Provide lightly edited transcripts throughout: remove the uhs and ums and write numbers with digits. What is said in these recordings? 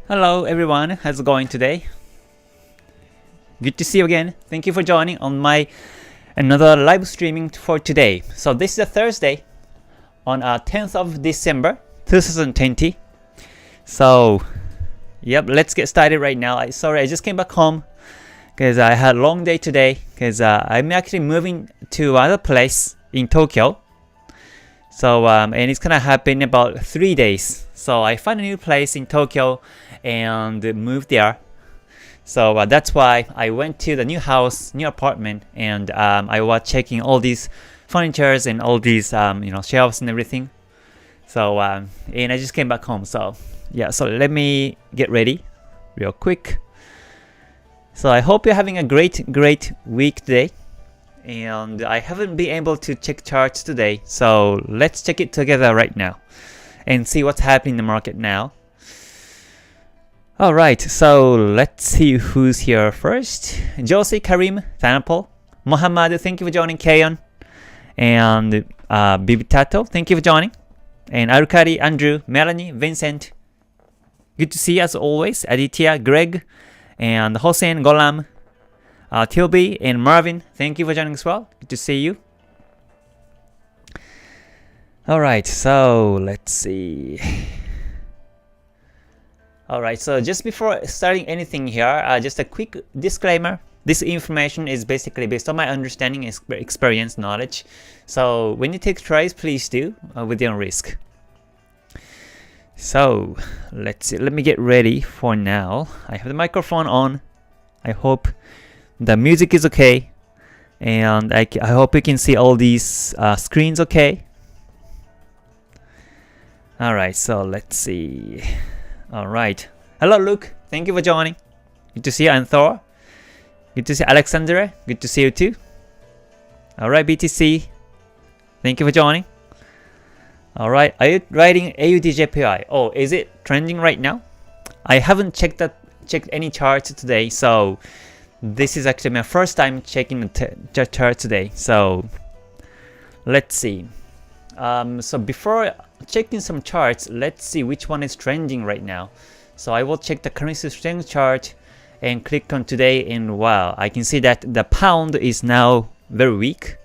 Hello everyone, how's it going today? Good to see you again. Thank you for joining on my another live streaming for today. So this is a Thursday on 10th of December 2020. So yep, let's get started right now. Sorry, I just came back home because I had a long day today because I'm actually moving to another place in Tokyo. So and it's gonna happen in about 3 days. So I found a new place in Tokyo and moved there. So that's why I went to the new house, new apartment, and I was checking all these furnitures and all these shelves and everything. So and I just came back home. So yeah, so let me get ready real quick. So I hope you're having a great week today. And I haven't been able to check charts today, so let's check it together right now and see what's happening in the market now. Alright, so let's see who's here first. Josie, Karim, Thanapol, Mohammad, thank you for joining. Kayon, and Bibitato, thank you for joining. And Arukari, Andrew, Melanie, Vincent, good to see you as always. Aditya, Greg, and Hossein, Golam, Tilby and Marvin, thank you for joining as well. Good to see you. Alright, so let's see. Alright, so just before starting anything here, just a quick disclaimer. This information is basically based on my understanding and experience, knowledge. So when you take trades, please do with your own risk. So let's see. Let me get ready for now. I have the microphone on. I hope the music is okay, and I hope you can see all these screens okay. Alright, so let's see. Alright. Hello Luke, thank you for joining. Good to see you. And Thor. Good to see Alexandra. Good to see you too. Alright, BTC. Thank you for joining. Alright, are you writing AUDJPY? Oh, is it trending right now? I haven't checked any charts today, so this is actually my first time checking the chart today. So let's see. So before checking some charts, let's see which one is trending right now. So I will check the currency strength chart and click on today, and wow, I can see that the pound is now very weak,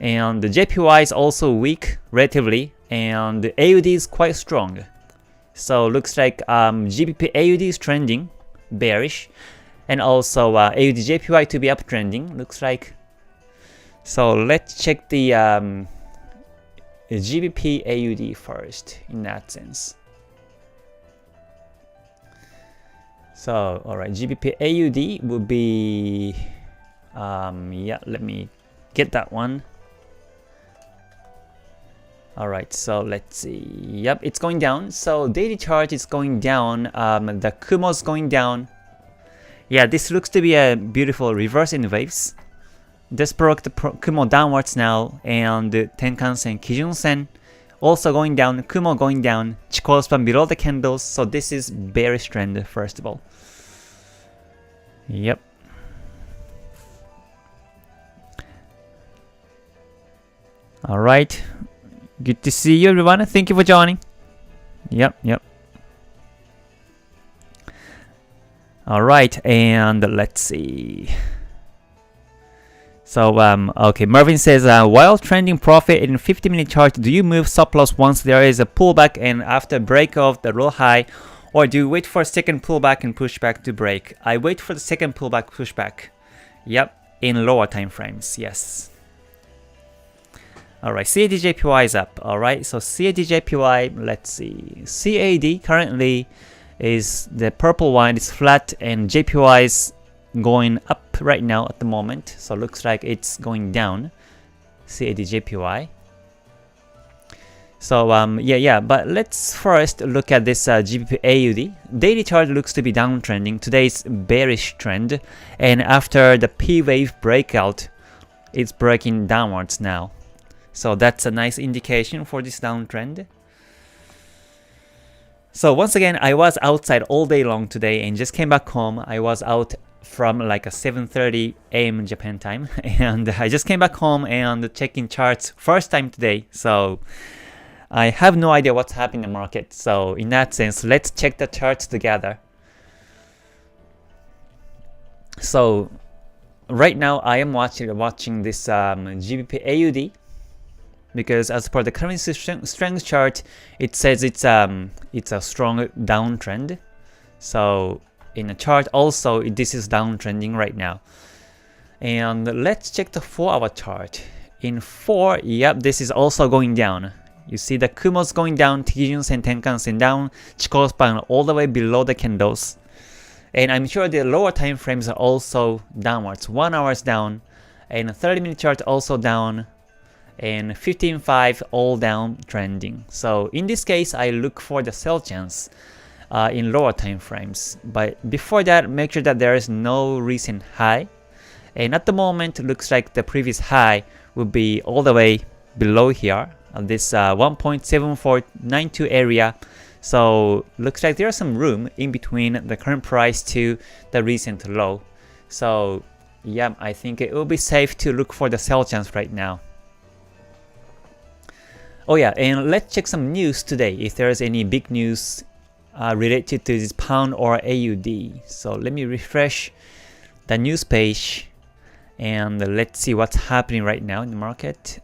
and the JPY is also weak relatively, and the AUD is quite strong. So looks like GBPAUD is trending bearish, and also AUDJPY to be uptrending, looks like. So let's check the GBPAUD first in that sense. So alright, GBPAUD would be yeah, let me get that one. Alright, so let's see. Yep, it's going down. So daily chart is going down. The Kumo is going down. Yeah, this looks to be a beautiful reverse in waves. This broke the Kumo downwards now, and Tenkan-sen, Kijun-sen also going down, Kumo going down, Chikou span below the candles. So this is bearish trend first of all. Yep. Alright. Good to see you everyone. Thank you for joining. Yep. Alright, and let's see. So okay, Marvin says, while trending profit in 50-minute chart, do you move stop loss once there is a pullback and after break of the low high, or do you wait for a second pullback and pushback to break? I wait for the second pullback pushback. Yep, in lower time frames, yes. Alright, CADJPY is up. Alright, so CADJPY, let's see. CAD currently is the purple one, is flat, and JPY is going up right now at the moment. So looks like it's going down. CADJPY. So yeah, but let's first look at this GBPAUD. Daily chart looks to be downtrending. Today's bearish trend, and after the P wave breakout, it's breaking downwards now. So that's a nice indication for this downtrend. So once again, I was outside all day long today and just came back home. I was out from like a 7:30 a.m. Japan time, and I just came back home and checking charts first time today. So I have no idea what's happening in the market. So in that sense, let's check the charts together. So right now I am watching this GBPAUD, because as per the currency strength chart, it says it's a strong downtrend. So in the chart also, this is downtrending right now. And let's check the 4-hour chart. In 4, yep, this is also going down. You see the Kumo's going down, Kijun-sen, Tenkan-sen down, Chikou span all the way below the candles. And I'm sure the lower time frames are also downwards. 1 hour is down, and a 30-minute chart also down, and 15.5 all down trending. So in this case, I look for the sell chance in lower time frames. But before that, make sure that there is no recent high. And at the moment, it looks like the previous high will be all the way below here, this 1.7492 area. So looks like there's some room in between the current price to the recent low. So yeah, I think it will be safe to look for the sell chance right now. Oh yeah, and let's check some news today, if there is any big news related to this pound or AUD. So let me refresh the news page, and let's see what's happening right now in the market.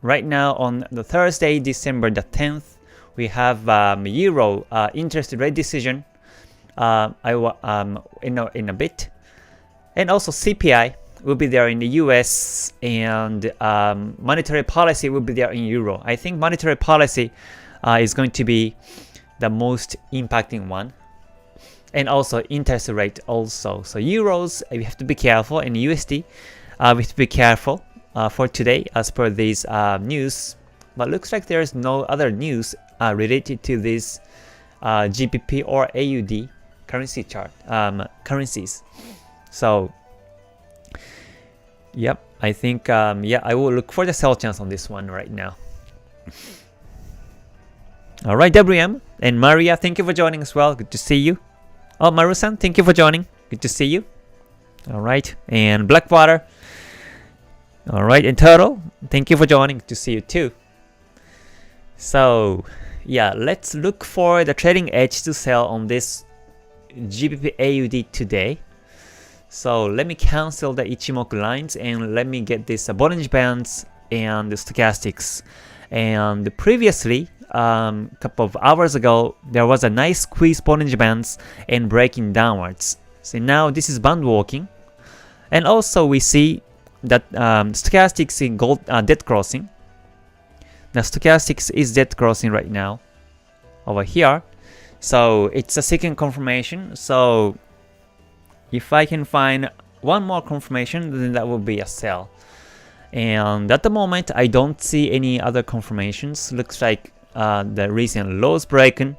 Right now on the Thursday, December the 10th, we have Euro interest rate decision in a bit, and also CPI will be there in the US, and monetary policy will be there in Euro. I think monetary policy is going to be the most impacting one, and also interest rate also. So Euros, we have to be careful, and USD, we have to be careful for today as per these news. But looks like there is no other news related to this GBP or AUD currency chart currencies. So yep, I think yeah, I will look for the sell chance on this one right now. All right, WM and Maria, thank you for joining as well. Good to see you. Oh, Maru-san, thank you for joining. Good to see you. All right, and Blackwater. All right, and Turtle, thank you for joining. Good to see you too. So yeah, let's look for the trading edge to sell on this GBPAUD today. So let me cancel the Ichimoku lines, and let me get this Bollinger Bands and the stochastics. And previously, couple of hours ago, there was a nice squeeze Bollinger Bands and breaking downwards. So now this is band walking, and also we see that stochastics in gold dead crossing. The stochastics is dead crossing right now over here. So it's a second confirmation. So if I can find one more confirmation, then that will be a sell. And at the moment, I don't see any other confirmations. Looks like the recent lows broken,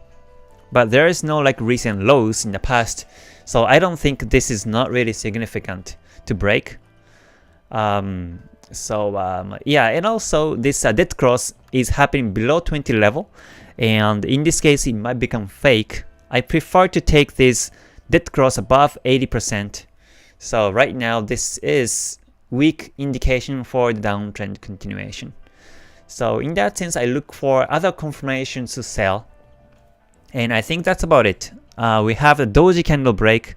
but there is no like recent lows in the past. So I don't think this is not really significant to break. Yeah, and also this dead cross is happening below 20 level, and in this case it might become fake. I prefer to take this dead cross above 80%. So right now this is weak indication for the downtrend continuation. So in that sense, I look for other confirmations to sell, and I think that's about it. We have a doji candle break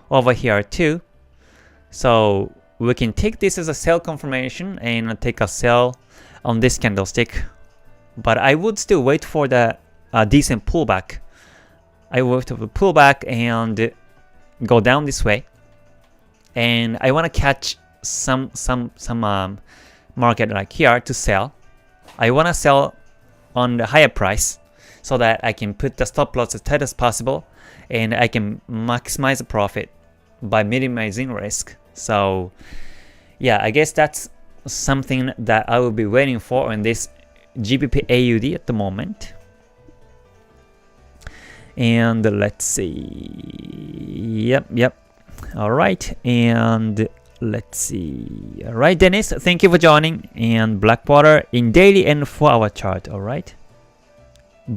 over here too. So we can take this as a sell confirmation and take a sell on this candlestick. But I would still wait for the decent pullback. I will pull back and go down this way. And I want to catch some market like here to sell. I want to sell on the higher price so that I can put the stop loss as tight as possible, and I can maximize the profit by minimizing risk. So yeah, I guess that's something that I will be waiting for on this GBPAUD at the moment. And let's see. Yep. All right, and let's see. All right, Dennis, thank you for joining. And Blackwater in daily and 4-hour chart. All right,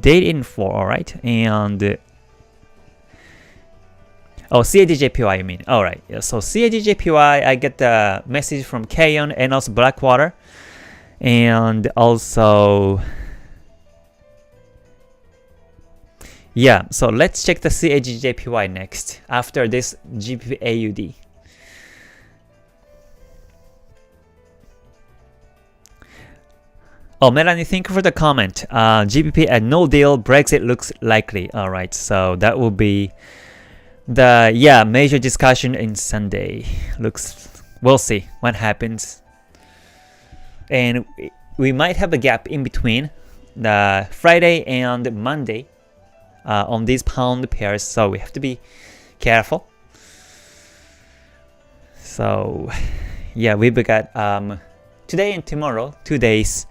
daily and 4. All right, and oh, CADJPY, you mean? All right, yeah, so CADJPY, I get the message from Kayon and also Blackwater, and also Yeah, so let's check the CADJPY next after this GBPAUD. Oh, Melanie, thank you for the comment. GBP at no deal, Brexit looks likely. Alright, so that will be the major discussion in Sunday. We'll see what happens. And we might have a gap in between the Friday and Monday on these pound pairs, so we have to be careful. So yeah, we've got today and tomorrow, 2 days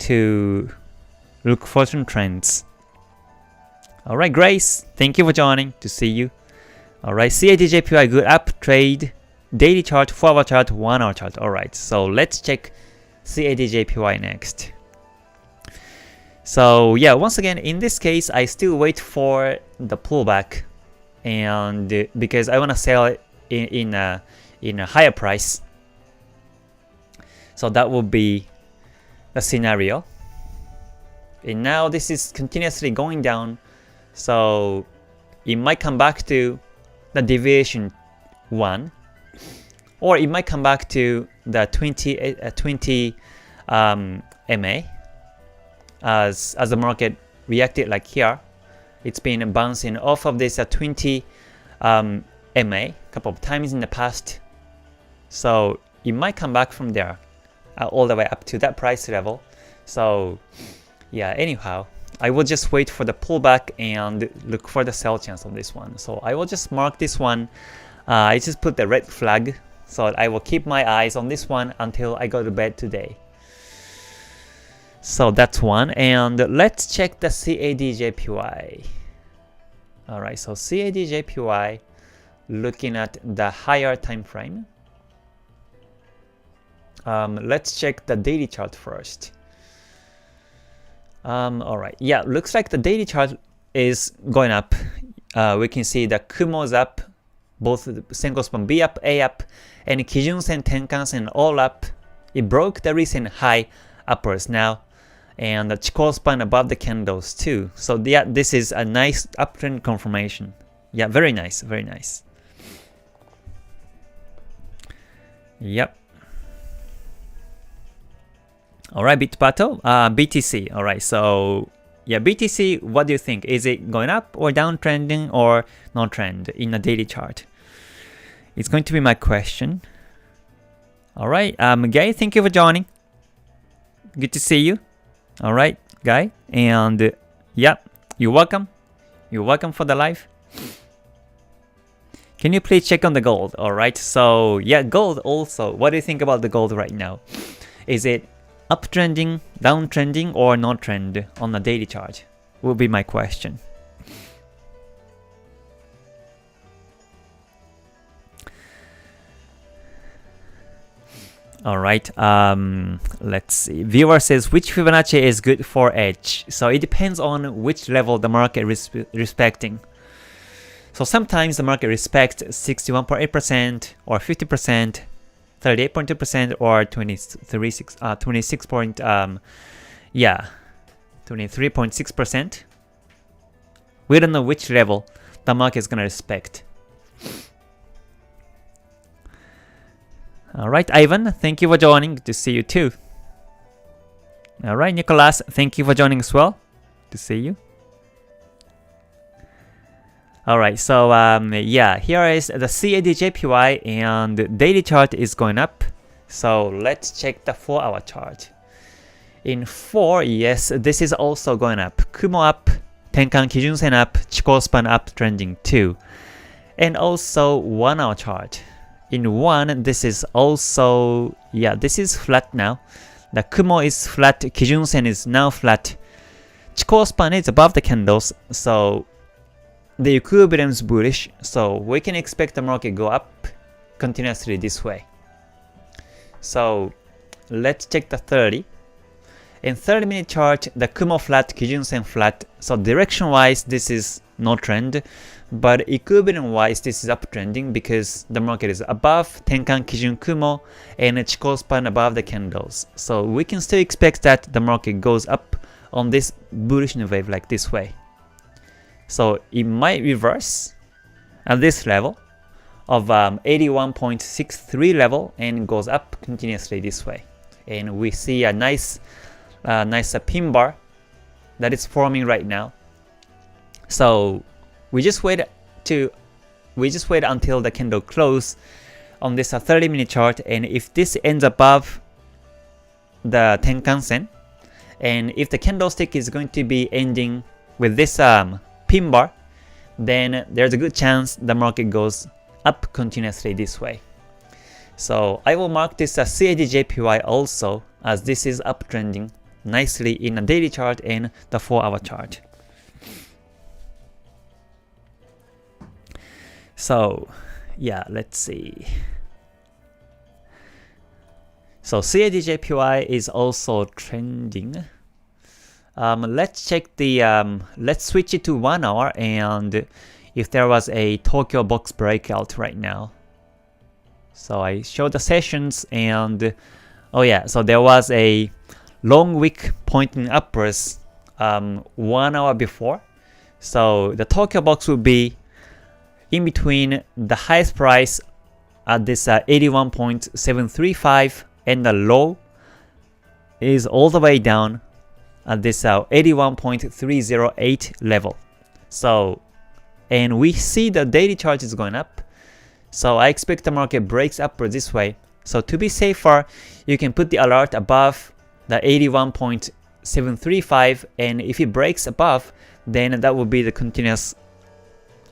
to look for some trends. Alright, Grace, thank you for joining. To see you. Alright, CADJPY good up trade, daily chart, 4-hour chart, 1-hour chart. Alright, so let's check CADJPY next. So yeah, once again, in this case, I still wait for the pullback, and because I want to sell it in a higher price. So that will be the scenario. And now this is continuously going down, so it might come back to the deviation 1, or it might come back to the 20 MA. As the market reacted like here, it's been bouncing off of this 20 MA a couple of times in the past, so it might come back from there all the way up to that price level. So yeah, anyhow, I will just wait for the pullback and look for the sell chance on this one. So I will just mark this one. I just put the red flag, so I will keep my eyes on this one until I go to bed today. So that's one, and let's check the CADJPY. Alright, so CADJPY, looking at the higher time frame. Let's check the daily chart first. Alright, yeah, looks like the daily chart is going up. We can see the Kumo is up, both the Senko span B up, A up, and Kijun Sen, Tenkan Sen all up. It broke the recent high upwards now, and the Chikou span above the candles too. So yeah, this is a nice uptrend confirmation. Yeah, very nice, very nice. Yep. Alright, Bitpato, BTC. Alright, so yeah, BTC, what do you think? Is it going up or downtrending or non-trend in a daily chart? It's going to be my question. Alright, Guy, thank you for joining. Good to see you. Alright, Guy, and yeah, you're welcome. You're welcome for the live. Can you please check on the gold? Alright, so yeah, gold also. What do you think about the gold right now? Is it uptrending, downtrending, or non-trend on the daily chart? Will be my question. Alright, let's see. Viewer says, which Fibonacci is good for edge? So it depends on which level the market respecting. So sometimes the market respects 61.8% or 50%, 38.2% or 23.6%. We don't know which level the market is gonna respect. Alright, Ivan, thank you for joining. Good to see you too. Alright, Nicholas, thank you for joining as well. Good to see you. Alright, so yeah, here is the CADJPY, and the daily chart is going up. So let's check the 4-hour chart. In 4, yes, this is also going up. Kumo up, Tenkan Kijun Sen up, Chikou span up trending too. And also 1-hour chart. In 1, this is also, yeah, this is flat now. The Kumo is flat, Kijun Sen is now flat. Chikou span is above the candles, so the equilibrium is bullish, so we can expect the market go up continuously this way. So let's check the 30. In 30-minute chart, the Kumo flat, Kijun Sen flat. So direction-wise, this is no trend, but equilibrium-wise, this is uptrending because the market is above Tenkan Kijun Kumo and Chikou span above the candles. So we can still expect that the market goes up on this bullish wave like this way. So it might reverse at this level of 81.63 level and goes up continuously this way. And we see a nice pin bar that is forming right now. So we just wait until the candle close on this 30-minute chart, and if this ends above the Tenkan-sen, and if the candlestick is going to be ending with this pin bar, then there's a good chance the market goes up continuously this way. So I will mark this as CADJPY also, as this is uptrending nicely in a daily chart and the 4-hour chart. So yeah, let's see. So CADJPY is also trending. Let's check the let's switch it to 1 hour, and if there was a Tokyo box breakout right now. So I showed the sessions, and oh yeah, so there was a long wick pointing upwards 1 hour before. So the Tokyo box would be in between the highest price at this 81.735 and the low is all the way down at this 81.308 level. So, and we see the daily chart is going up. So I expect the market breaks upward this way. So to be safer, you can put the alert above the 81.735, and if it breaks above, then that will be the continuous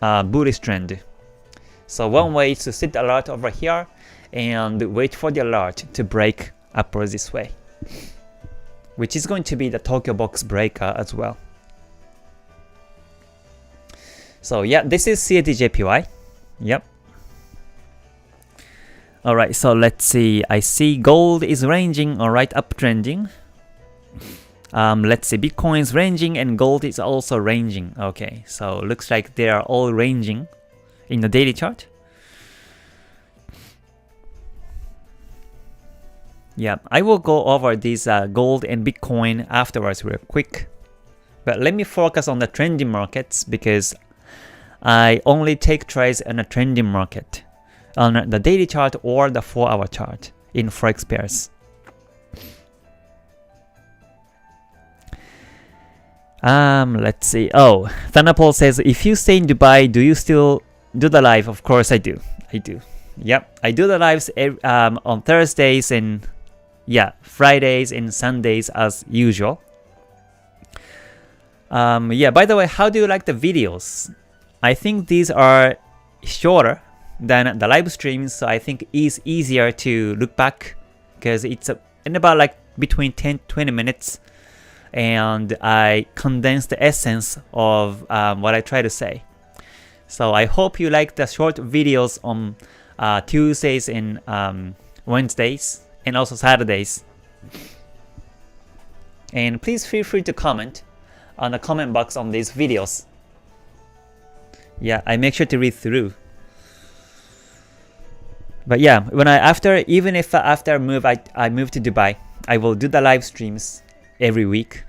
bullish trend. So one way is to set the alert over here and wait for the alert to break upwards this way, which is going to be the Tokyo box breaker as well. So yeah, this is CADJPY. Yep. Alright, so let's see. I see gold is ranging, alright, uptrending. Let's see, Bitcoin is ranging and gold is also ranging. Okay, so looks like they are all ranging in the daily chart. Yeah, I will go over these gold and Bitcoin afterwards real quick. But let me focus on the trending markets, because I only take trades on a trending market, on the daily chart or the 4-hour chart in Forex pairs. Let's see. Oh, Thanapol says, if you stay in Dubai, do you still do the live? Of course I do. Yep, I do the lives on Thursdays and yeah, Fridays and Sundays as usual. Yeah, by the way, how do you like the videos? I think these are shorter than the live streams, so I think it's easier to look back, because it's in about like between 10-20 minutes, and I condense the essence of what I try to say. So I hope you like the short videos on Tuesdays and Wednesdays, and also Saturdays. And please feel free to comment on the comment box on these videos. Yeah, I make sure to read through. But yeah, when even if after I move to Dubai, I will do the live streams every week.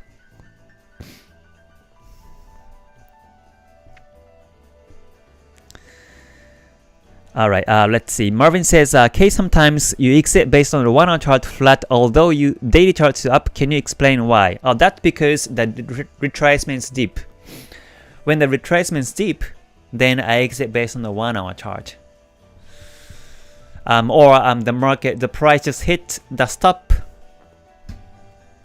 Alright, let's see. Marvin says, K, sometimes you exit based on the 1 hour chart flat, although you daily charts up. Can you explain why? Oh, that's because the retracement's deep. When the retracement's deep, then I exit based on the 1 hour chart. The price just hit the stop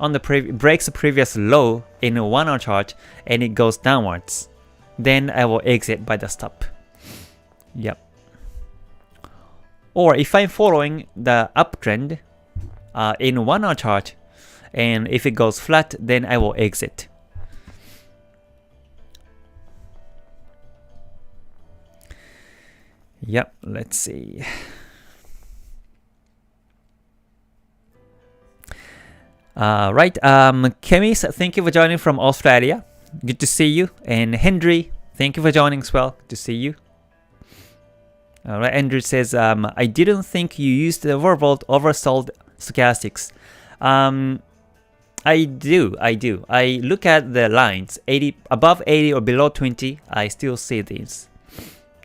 on the breaks the previous low in a 1 hour chart and it goes downwards. Then I will exit by the stop. Yep. Or if I'm following the uptrend in 1 hour chart, and if it goes flat, then I will exit. Yep, let's see. Right, Kemis, thank you for joining from Australia. Good to see you. And Henry, thank you for joining as well. Good to see you. Alright, Andrew says, I didn't think you used the overbought, oversold stochastics. I do. I look at the lines, 80, above 80 or below 20, I still see these.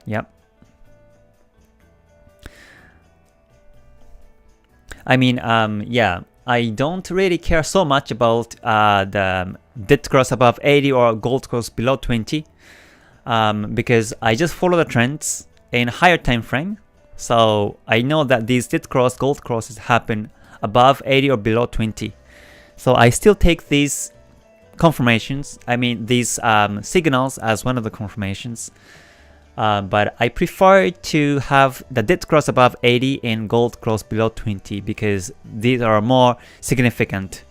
Yep. I mean, yeah, I don't really care so much about the dead cross above 80 or gold cross below 20, because I just follow the trends in higher time frame. So I know that these dead cross, gold crosses happen above 80 or below 20. So I still take these confirmations, I mean these signals as one of the confirmations. But I prefer to have the dead cross above 80 and gold cross below 20 because these are more significant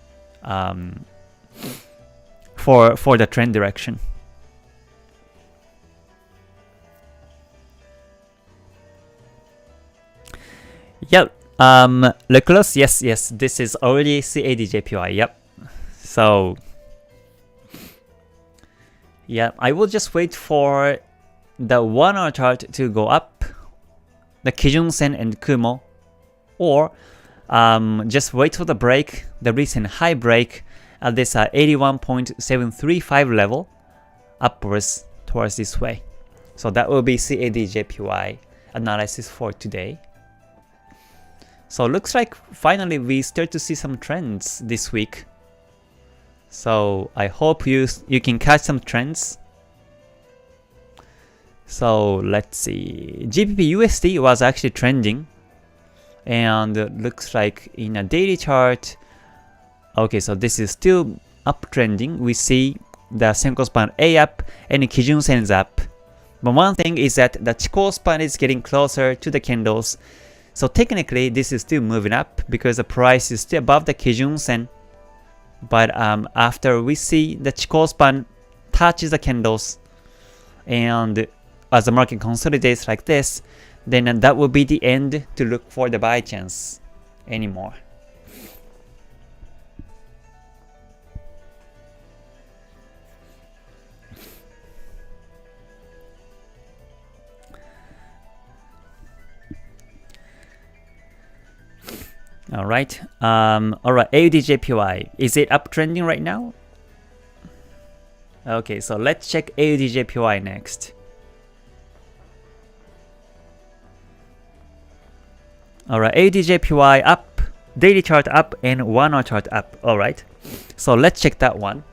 for the trend direction. Yep. Leclerc, yes, this is already CADJPY, yep. So, yeah, I will just wait for the 1 hour chart to go up, the Kijun Sen and Kumo, or just wait for the break, the recent high break at this 81.735 level, upwards towards this way. So that will be CADJPY analysis for today. So looks like finally we start to see some trends this week. So I hope you can catch some trends. So let's see. GBPUSD was actually trending, and looks like in a daily chart. Okay, so this is still uptrending. We see the Senko span A up and Kijun Sen is up. But one thing is that the Chikou span is getting closer to the candles. So technically this is still moving up because the price is still above the Kijun Sen. But after we see the Chikou span touches the candles, and as the market consolidates like this, then that will be the end to look for the buy chance anymore. Alright, AUDJPY, is it uptrending right now? Okay, so let's check AUDJPY next. Alright, AUDJPY up, daily chart up, and 1 hour chart up. Alright, so let's check that one.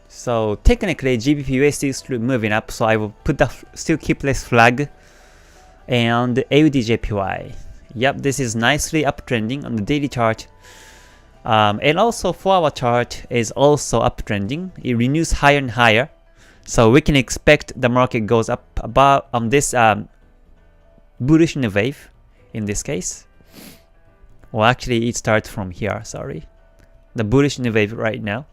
So technically GBPUSD is still moving up, so I will put the still keep this flag and AUDJPY. Yep, this is nicely uptrending on the daily chart. And also 4 hour chart is also uptrending. It renews higher and higher. So we can expect the market goes up about on this bullish in the wave in this case. Well, actually it starts from here, sorry. The bullish in the wave right now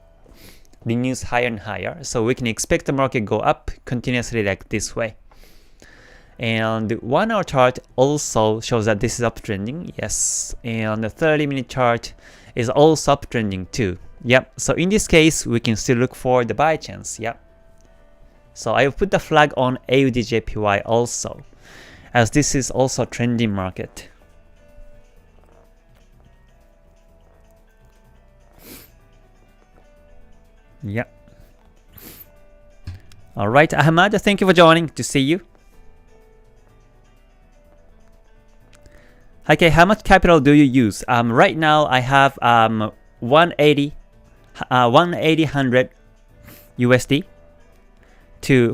renews higher and higher. So we can expect the market go up continuously like this way. And the 1 hour chart also shows that this is uptrending, yes. And the 30-minute chart is also uptrending too. Yep, so in this case, we can still look for the buy chance, yep. So I will put the flag on AUDJPY also, as this is also a trending market. Yep. Alright, Ahmad, thank you for joining. Good to see you. Okay, how much capital do you use? Right now I have 180 USD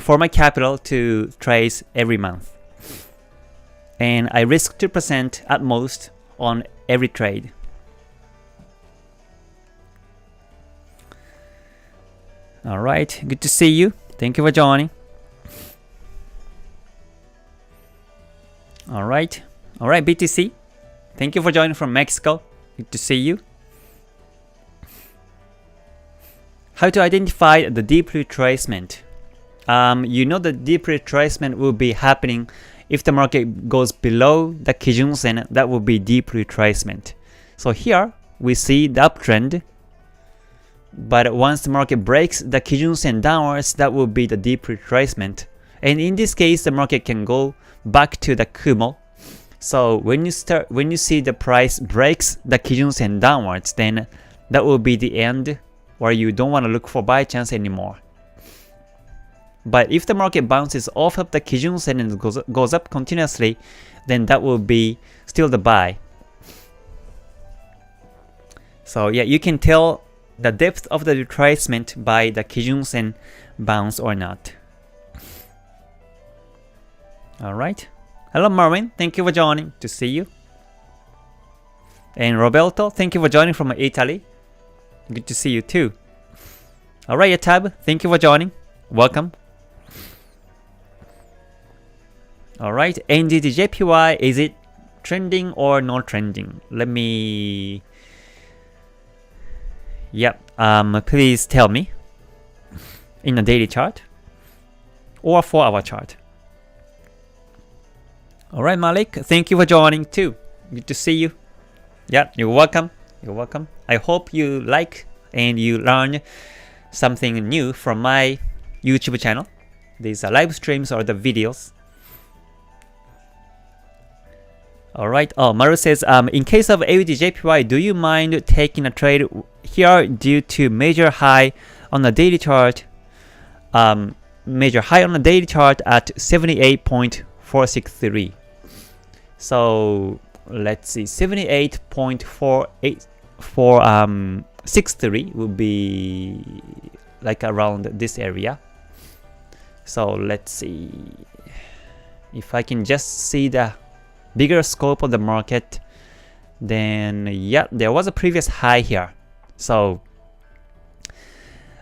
for my capital to trace every month, and I risk 2% at most on every trade. All right, good to see you. Thank you for joining. All right, BTC. Thank you for joining from Mexico. Good to see you. How to identify the deep retracement? You know the deep retracement will be happening if the market goes below the Kijun Sen. That will be deep retracement. So here we see the uptrend, but once the market breaks the Kijun Sen downwards, that will be the deep retracement. And in this case, the market can go back to the Kumo. So when you see the price breaks the Kijun Sen downwards, then that will be the end where you don't want to look for buy chance anymore. But if the market bounces off of the Kijun Sen and goes up continuously, then that will be still the buy. So yeah, you can tell the depth of the retracement by the Kijun Sen bounce or not. Alright. Hello Marvin, thank you for joining. To see you. And Roberto, thank you for joining from Italy. Good to see you too. Alright, Tab, thank you for joining. Welcome. Alright, AUDJPY, is it trending or not trending? Let me... Yep, please tell me. In a daily chart or 4-hour chart. Alright, Malik, thank you for joining too. Good to see you. Yeah, you're welcome. You're welcome. I hope you like and you learn something new from my YouTube channel. These are live streams or the videos. Alright, Maru says, in case of AUDJPY, do you mind taking a trade here due to major high on the daily chart? Major high on the daily chart at 78.463. So let's see, 78.463 will be like around this area. So let's see if I can just see the bigger scope of the market. Then yeah, there was a previous high here. So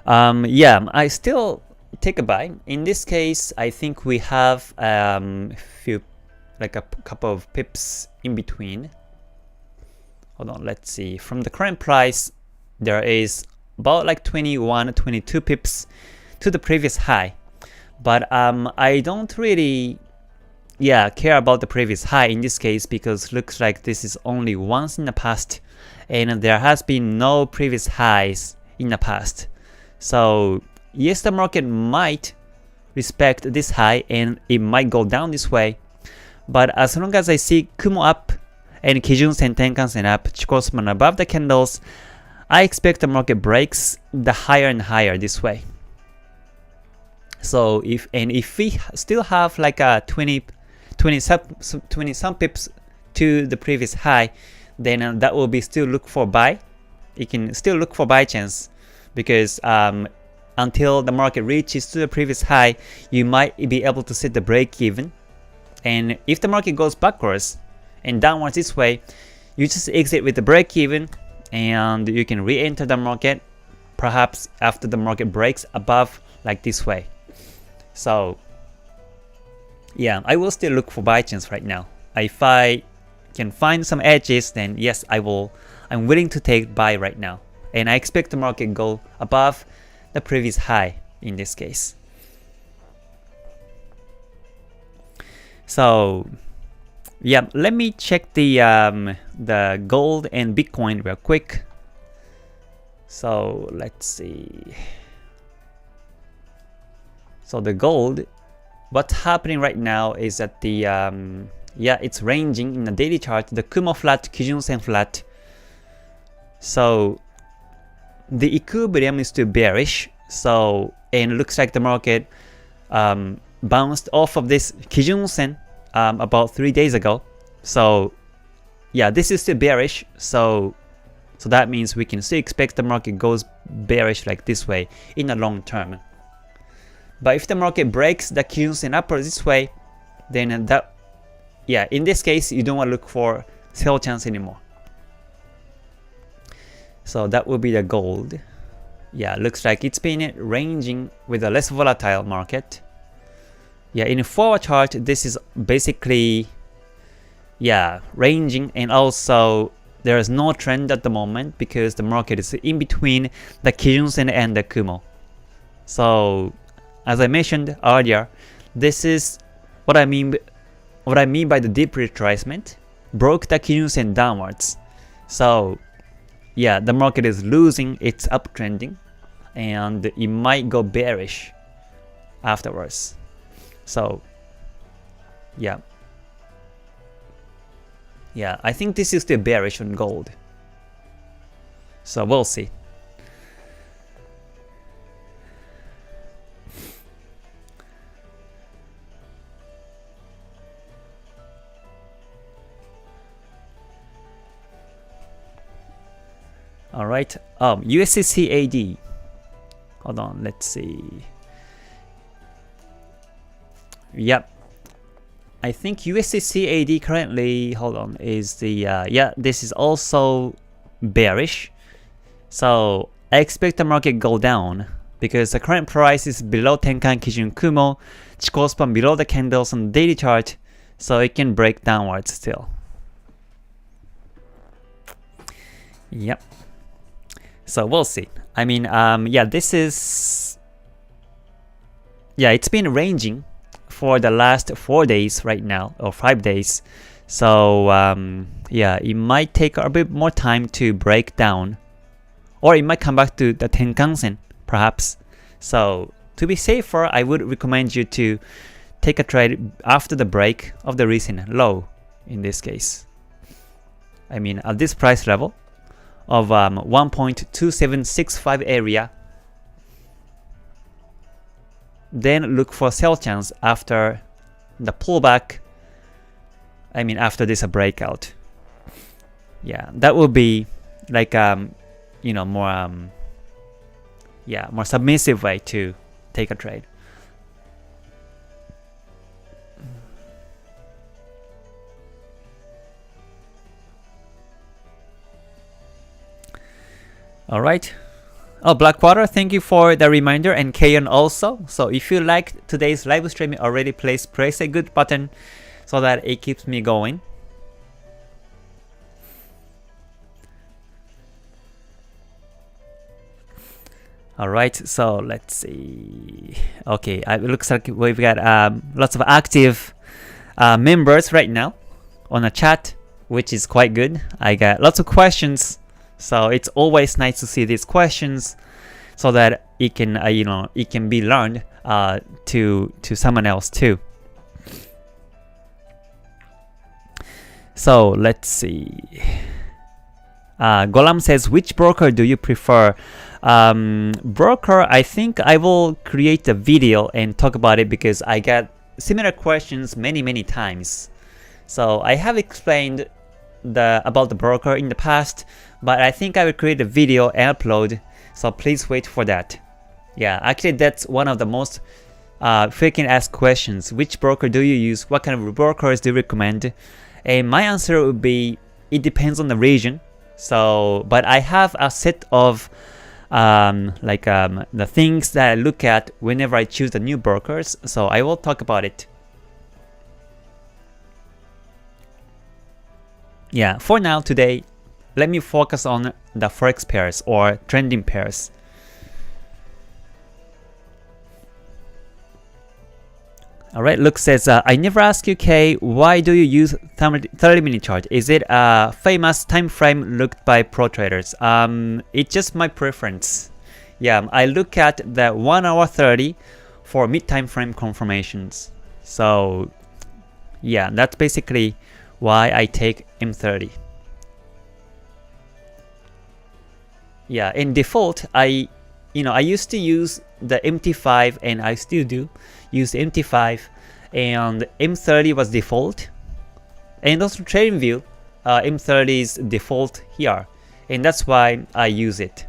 yeah, I still take a buy. In this case, I think we have like a couple of pips in between. Hold on, let's see. From the current price, there is about like 21, 22 pips to the previous high. But I don't really care about the previous high in this case, because looks like this is only once in the past and there has been no previous highs in the past. So yes, the market might respect this high and it might go down this way. But as long as I see Kumo up and Kijun Sen, Tenkan Sen up, Chikou span above the candles, I expect the market breaks the higher and higher this way. So if we still have like a 20 some pips to the previous high, then that will be still look for buy. You can still look for buy chance, because until the market reaches to the previous high, you might be able to set the break even. And if the market goes backwards and downwards this way, you just exit with the break even and you can re-enter the market perhaps after the market breaks above like this way. So yeah, I will still look for buy chance right now. If I can find some edges, then yes, I'm willing to take buy right now. And I expect the market go above the previous high in this case. So yeah, let me check the gold and Bitcoin real quick. So let's see. So the gold, what's happening right now is that the it's ranging in the daily chart, the Kumo flat, Kijun Sen flat. So the equilibrium is still bearish. So and it looks like the market bounced off of this Kijun Sen about 3 days ago. So yeah, this is still bearish. So that means we can still expect the market goes bearish like this way in the long term. But if the market breaks the Kijun Sen upwards this way, then that, yeah, in this case you don't want to look for sell chance anymore. So that will be the gold. Yeah, looks like it's been ranging with a less volatile market. Yeah, in a forward chart, this is basically, yeah, ranging, and also there is no trend at the moment because the market is in between the Kijun Sen and the Kumo. So as I mentioned earlier, this is what I mean by the deep retracement. Broke the Kijun Sen downwards. So yeah, the market is losing its uptrending and it might go bearish afterwards. So yeah, I think this is still bearish on gold. So we'll see. All right. USD CAD. Hold on. Let's see. Yep. I think USD CAD currently, hold on, is the yeah. This is also bearish. So I expect the market go down because the current price is below Tenkan Kijun Kumo, Chikou span below the candles on the daily chart, so it can break downwards still. Yep. So we'll see. I mean, yeah, this is, yeah, it's been ranging for the last 4 days right now, or 5 days. So yeah, it might take a bit more time to break down, or it might come back to the Tenkan-sen perhaps. So to be safer, I would recommend you to take a trade after the break of the recent low in this case. I mean, at this price level of 1.2765 area, then look for sell chance after the pullback. I mean, after this breakout. Yeah, that will be like you know, more yeah, more submissive way to take a trade. All right. Oh, Blackwater, thank you for the reminder, and Kayon also. So if you liked today's live stream already, please press a good button so that it keeps me going. All right, so let's see. Okay, it looks like we've got lots of active members right now on the chat, which is quite good. I got lots of questions. So it's always nice to see these questions, so that it can, you know, it can be learned to someone else too. So let's see. Golam says, which broker do you prefer? Broker, I think I will create a video and talk about it because I got similar questions many times. So I have explained about the broker in the past, but I think I will create a video and upload, so please wait for that. Yeah, actually that's one of the most frequently asked questions. Which broker do you use? What kind of brokers do you recommend? And my answer would be, it depends on the region. So, but I have a set of the things that I look at whenever I choose the new brokers, so I will talk about it. Yeah, for now, today, let me focus on the Forex pairs or trending pairs. Alright, Luke says, I never ask you, Kay, why do you use 30-minute chart? Is it a famous time frame looked by pro traders? It's just my preference. Yeah, I look at the 1 hour 30 for mid time frame confirmations. So yeah, that's basically why I take M30. Yeah, in default, I used to use the MT5, and I still do use MT5, and M30 was default, and also TradingView, M30 is default here, and that's why I use it.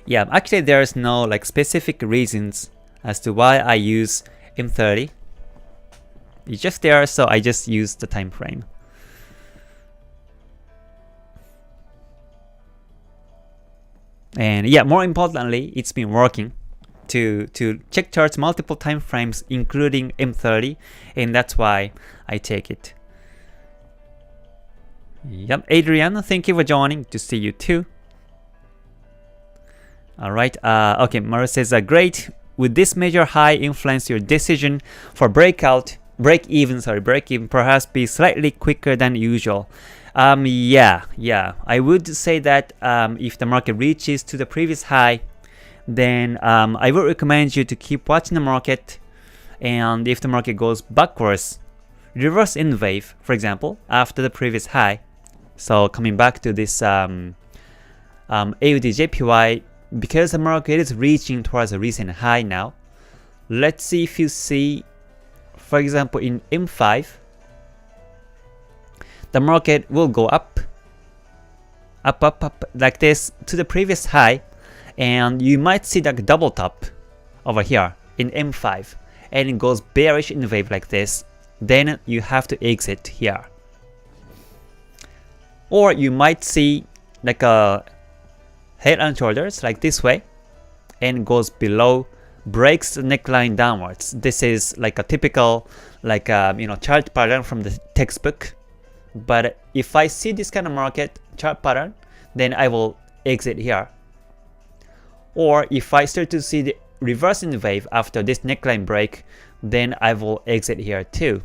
Yeah, actually there's no like specific reasons as to why I use M30. It's just there, so I just use the time frame. And yeah, more importantly, it's been working to check charts multiple time frames, including M30, and that's why I take it. Yep, Adrian, thank you for joining. To see you too. Alright, okay, Maru says, great. Would this major high influence your decision for break even perhaps be slightly quicker than usual? Yeah, I would say that if the market reaches to the previous high, then I would recommend you to keep watching the market, and if the market goes backwards, reverse in wave, for example, after the previous high, So coming back to this AUDJPY, because the market is reaching towards a recent high now, let's see if you see, for example, in M5, the market will go up like this to the previous high, and you might see like double top over here in M5, and it goes bearish in the wave like this. Then you have to exit here. Or you might see like a head and shoulders like this way, and goes below, breaks the neckline downwards. This is like a typical like chart pattern from the textbook. But if I see this kind of market chart pattern, then I will exit here. Or if I start to see the reverse in the wave after this neckline break, then I will exit here too.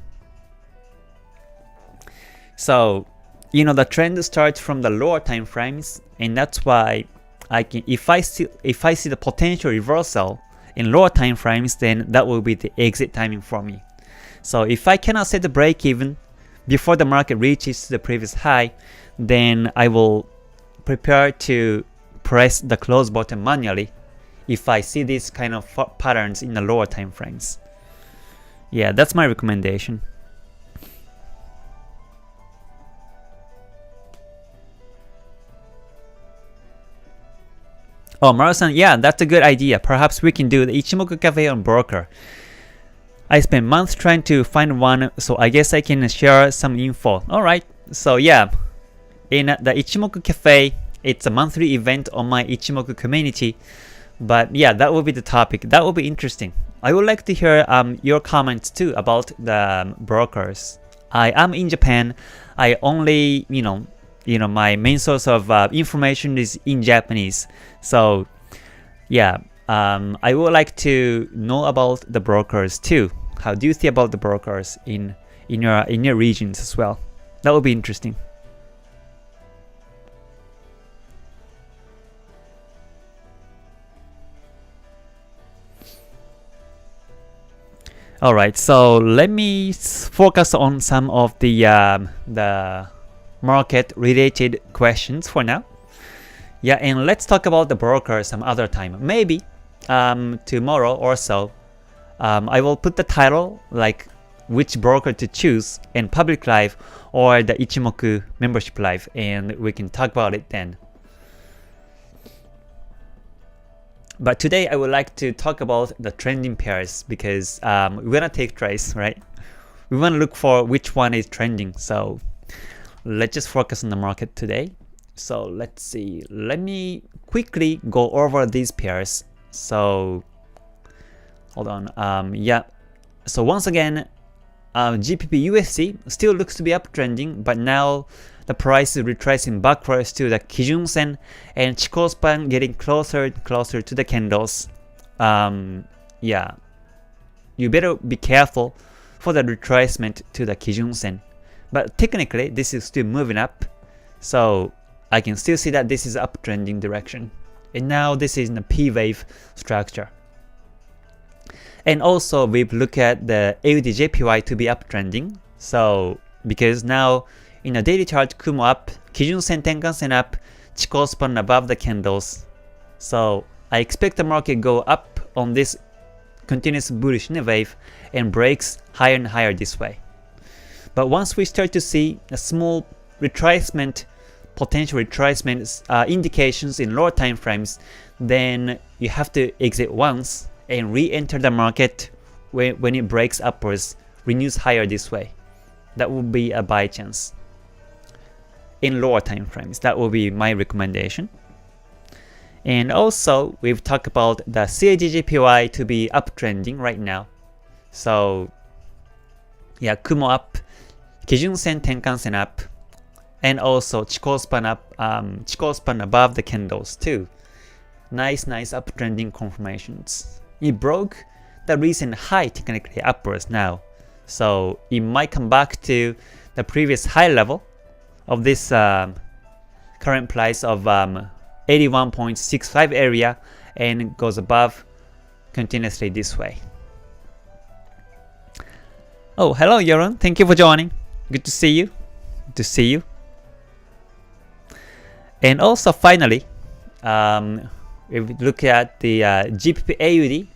So the trend starts from the lower time frames, and that's why I can, if I see the potential reversal in lower time frames, then that will be the exit timing for me. So if I cannot set the break even before the market reaches the previous high, then I will prepare to press the close button manually if I see these kind of patterns in the lower time frames. Yeah, that's my recommendation. Oh, Marasan, yeah, that's a good idea. Perhaps we can do the Ichimoku Cafe on broker. I spent months trying to find one, so I guess I can share some info. Alright, so yeah, in the Ichimoku Cafe, it's a monthly event on my Ichimoku community. But yeah, that will be the topic. That will be interesting. I would like to hear your comments too about the brokers. I am in Japan. I only, my main source of information is in Japanese. So yeah, I would like to know about the brokers too. How do you think about the brokers in your regions as well? That would be interesting. Alright, so let me focus on some of the market related questions for now. Yeah, and let's talk about the broker some other time. Maybe tomorrow or so, I will put the title like which broker to choose in public live or the Ichimoku membership live, and we can talk about it then. But today I would like to talk about the trending pairs because we want to take trades, right? We want to look for which one is trending. So let's just focus on the market today. So let's see. Let me quickly go over these pairs. So hold on. Yeah. So once again, GBPUSD still looks to be uptrending, but now the price is retracing backwards to the Kijun Sen, and Chikou span getting closer and closer to the candles. Yeah, you better be careful for the retracement to the Kijun Sen. But technically, this is still moving up, so I can still see that this is uptrending direction. And now this is in a P wave structure. And also we've looked at the AUDJPY to be uptrending. So because now in a daily chart, Kumo up, Kijun Sen, Tenkan Sen up, Chikou span above the candles. So I expect the market go up on this continuous bullish wave and breaks higher and higher this way. But once we start to see a small retracement, potential retracement indications in lower time frames, then you have to exit once and re-enter the market when it breaks upwards, renews higher this way. That will be a buy chance. In lower time frames, that will be my recommendation. And also, we've talked about the CADJPY to be uptrending right now. So, yeah, Kumo up, Kijun Sen, Tenkan Sen up, and also Chikou span up, Chikou span above the candles too. Nice uptrending confirmations. It broke the recent high technically upwards now, so it might come back to the previous high level of this current price of 81.65 area and goes above continuously this way. Oh, hello Yaron, thank you for joining. Good to see you. Good to see you. And also finally, if we look at the GBPAUD,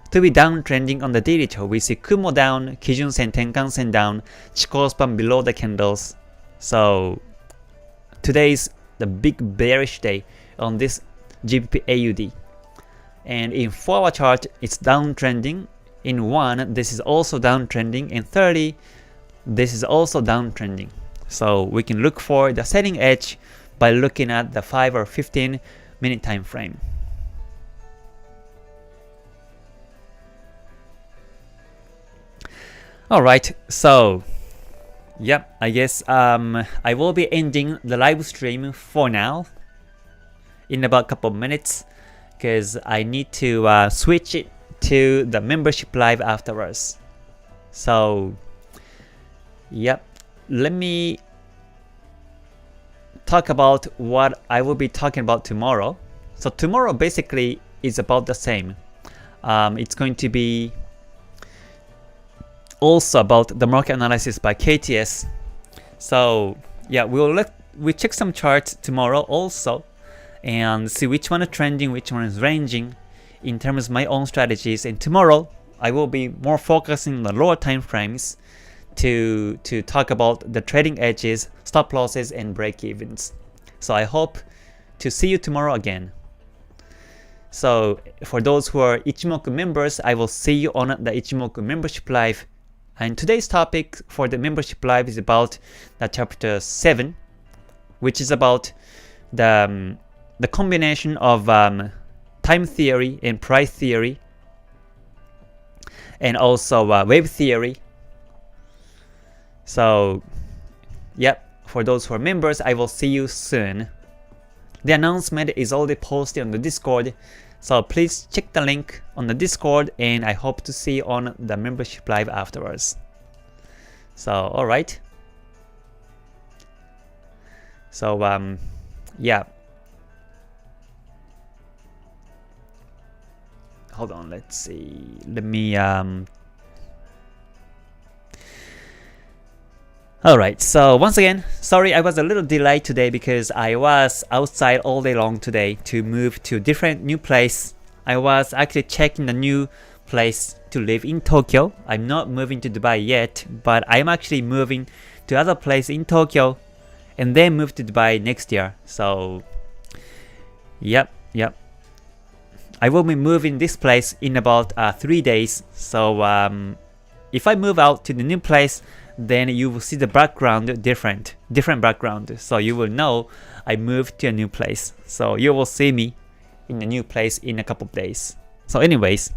to be downtrending on the daily chart, we see Kumo down, Kijun Sen, Tenkan Sen down, Chikou span below the candles. So today's the big bearish day on this GBPAUD. And in 4-hour chart, it's downtrending. In 1, this is also downtrending. In 30, this is also downtrending. So we can look for the setting edge by looking at the 5 or 15 minute time frame. Alright, so yep, I guess I will be ending the live stream for now in about a couple of minutes because I need to switch it to the membership live afterwards. So yep, let me talk about what I will be talking about tomorrow. So tomorrow basically is about the same. It's going to be also about the market analysis by KTS. So yeah, we check some charts tomorrow also and see which one is trending, which one is ranging in terms of my own strategies. And tomorrow I will be more focusing on the lower time frames to talk about the trading edges, stop losses, and break evens. So I hope to see you tomorrow again. So for those who are Ichimoku members, I will see you on the Ichimoku membership live. And today's topic for the membership live is about the chapter 7, which is about the combination of time theory and price theory, and also wave theory. So yep, for those who are members, I will see you soon. The announcement is already posted on the Discord, so please check the link on the Discord, and I hope to see you on the membership live afterwards. So alright. So yeah. Hold on, let's see. Let me Alright, so once again, sorry I was a little delayed today because I was outside all day long today to move to a different new place. I was actually checking the new place to live in Tokyo. I'm not moving to Dubai yet, but I'm actually moving to other place in Tokyo and then move to Dubai next year. So yep. I will be moving this place in about 3 days. So if I move out to the new place, then you will see the background different background. So you will know I moved to a new place. So you will see me in a new place in a couple of days. So anyways,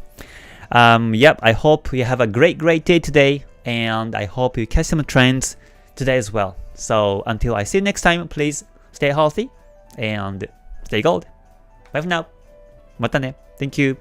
yep, I hope you have a great day today, and I hope you catch some trends today as well. So until I see you next time, please stay healthy and stay gold. Bye for now. またね. Thank you.